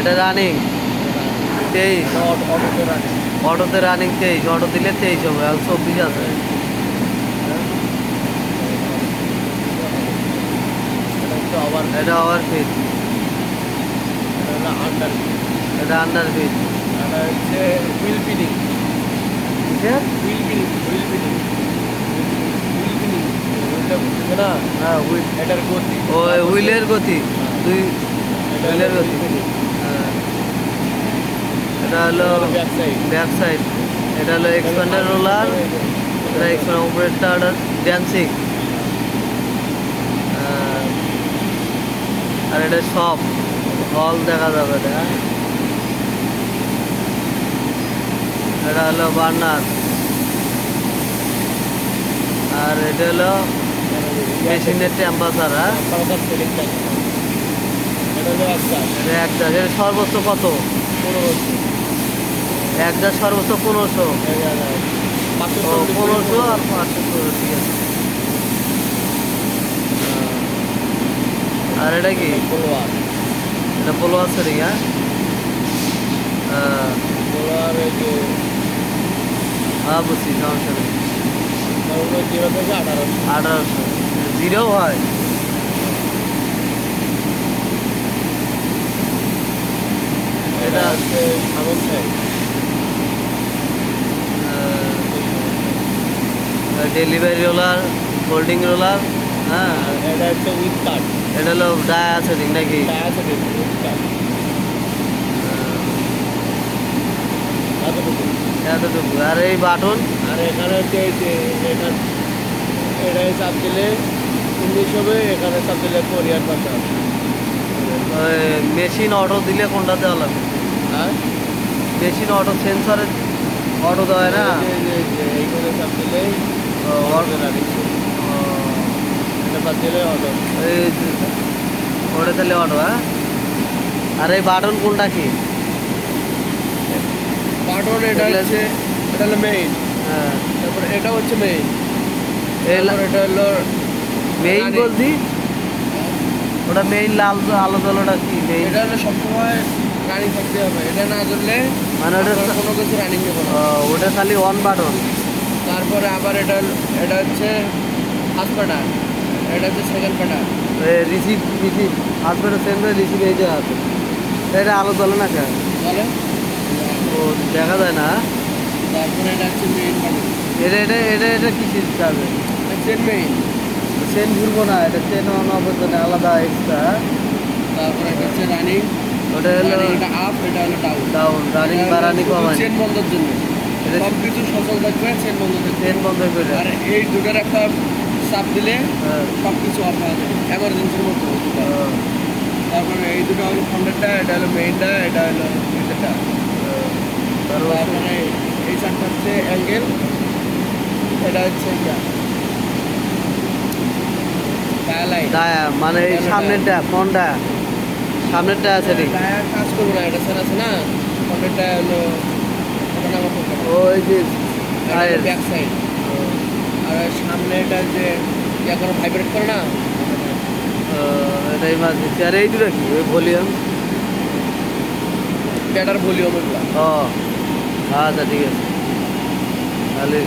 এটা রানিং 23, অটোতে রানিং। অটোতে রানিং 23, অটো দিলে 23 হবে, আর 24 আছে। এটা হচ্ছে ওভার, এটা ওভার ফিট, এটা হলো আন্ডার, এটা আন্ডার ফিট। এটা হচ্ছে wheel feeding, wheel feeding, wheel feeding, wheel feeding, হুইলটা বুঝতেছে না? হ্যাঁ হুইল, এটার গতি, ওই হুইলের গতি, দুই এটা হুইলের হলো গতি। Wheel feeding. হ্যাঁ, এটা হলো ব্যাক সাইড, ব্যাক সাইড। এটা হলো এক্সপ্যান্ডার রোলার, এটা এক্সপ্যান্ডার উপরেরটা ওটা ড্যান্সিং। আর এটা সব হল দেখা যাবে এটা। এটা হলো বার্নার, আর এটা হলো মেশিনের টেম্পারেচার। হ্যাঁ, পাওয়ার সেটিং থাকে। এটা হলো একটা এটা একটা, এটা সর্বোচ্চ কত? 1500, একটা সর্বোচ্চ 1500। ও 1500 আর 500, ঠিক আছে। আর এটা কি? ফলোয়ার, এটা ফলোয়ার সেটিং। হ্যাঁ, ফলোয়ার এই যে বুঝছি, সমস্যা নেই। 0 থেকে 1800। 1800 জিরো হয়। এটা হচ্ছে সামন side, delivery roller, folding roller. হ্যাঁ, এটা হচ্ছে উইথ কাট, এটা হলো ডায়া সেটিং নাকি? এটা আছে উইথ কাট, এতটুকু। এতটুকু। আর এই বাটন, আর এখানে হচ্ছে এই যে এটা, এটাই চাপ দিলে 19 হবে, এখানে চাপ দিলে কোরিয়ার পাশে হবে। মেশিন অটো দিলে কোনটা দেওয়া লাগবে? হ্যাঁ, মেশিন অটো সেন্সরে অটো দেওয়া না? এইখানে চাপ দিলে অটো, এটা চাপ দিলে অটো। এই ওটা তাহলে অটো। হ্যাঁ, আর এই বাটন কোনটা কি? বাটন এটা হচ্ছে, এটা হলো মেইন, হ্যাঁ, তারপরে এটা হচ্ছে মেইন, এই তারপর এটা হলো মেইন running। বলছি, ওটা মেইন লাল আলো জলোটা কি মেইন? এটা হলো সবসময় রানিং থাকতে হবে, এটা না ধরলে মানে ওটা আপনার কোনো কিছু রানিং দেবো না। ওটা খালি অন বাটন। তারপরে আবার এটা হচ্ছে ফার্স্ট প্যাটার্ন, এটা হচ্ছে সেকেন্ড প্যাটার্ন। রিসিভ, রিসিভ হাসপাতাল সেন্টার রিসিভ এই যে আছে, এটা আলো জ্বলে না কেন? বলে ও দেখা যায় না। তারপরে এটা হচ্ছে মেইন বাটন, এটা কি যাবে? Chain main. চেন ঘুরবো না, এটা চেন অন অফের জন্য আলাদা এক্সট্রা। তারপরে এটা হচ্ছে রানিং, ওটা হলো এটা আপ, এটা হলো ডাউন। ডাউন, রানিং বা রানিং কমাই। চেন বন্ধের জন্য এটা সব কিছু সচল থাকবে, চেন বন্ধ থাকবে। চেন বন্ধ করে। আর এই দুটার একটা চাপ দিলে হ্যাঁ, সব কিছু অফ হয়ে যাবে, এমার্জেন্সির মতো। তারপরে এই দুটো হলো ফ্রন্টেরটা, এটা হলো মেইনটা, এটা হলো মিডটা। তারপরে এই চারটা হচ্ছে অ্যাঙ্গেল, এটা হচ্ছে ডায়ালাইট। ডায়া মানে এই সামনেরটা, ফ্রন্টটা, সামনেরটা আছে ঠিক। ডায়া কাজ করবে না, এটা স্যার আছে না, ফ্রন্টেরটা হলো ওটা নামা করবে না, ওই যে টায়ার। Back side. আর সামনে এটা যে ইয়া করে ভাইব্রেট করে না, এটা ইমার্জেন্সি। আর এই দুটো কি? ওই ভলিউম। ব্যাটার ভলিউম এগুলো। ও আচ্ছা, ঠিক আছে তাহলে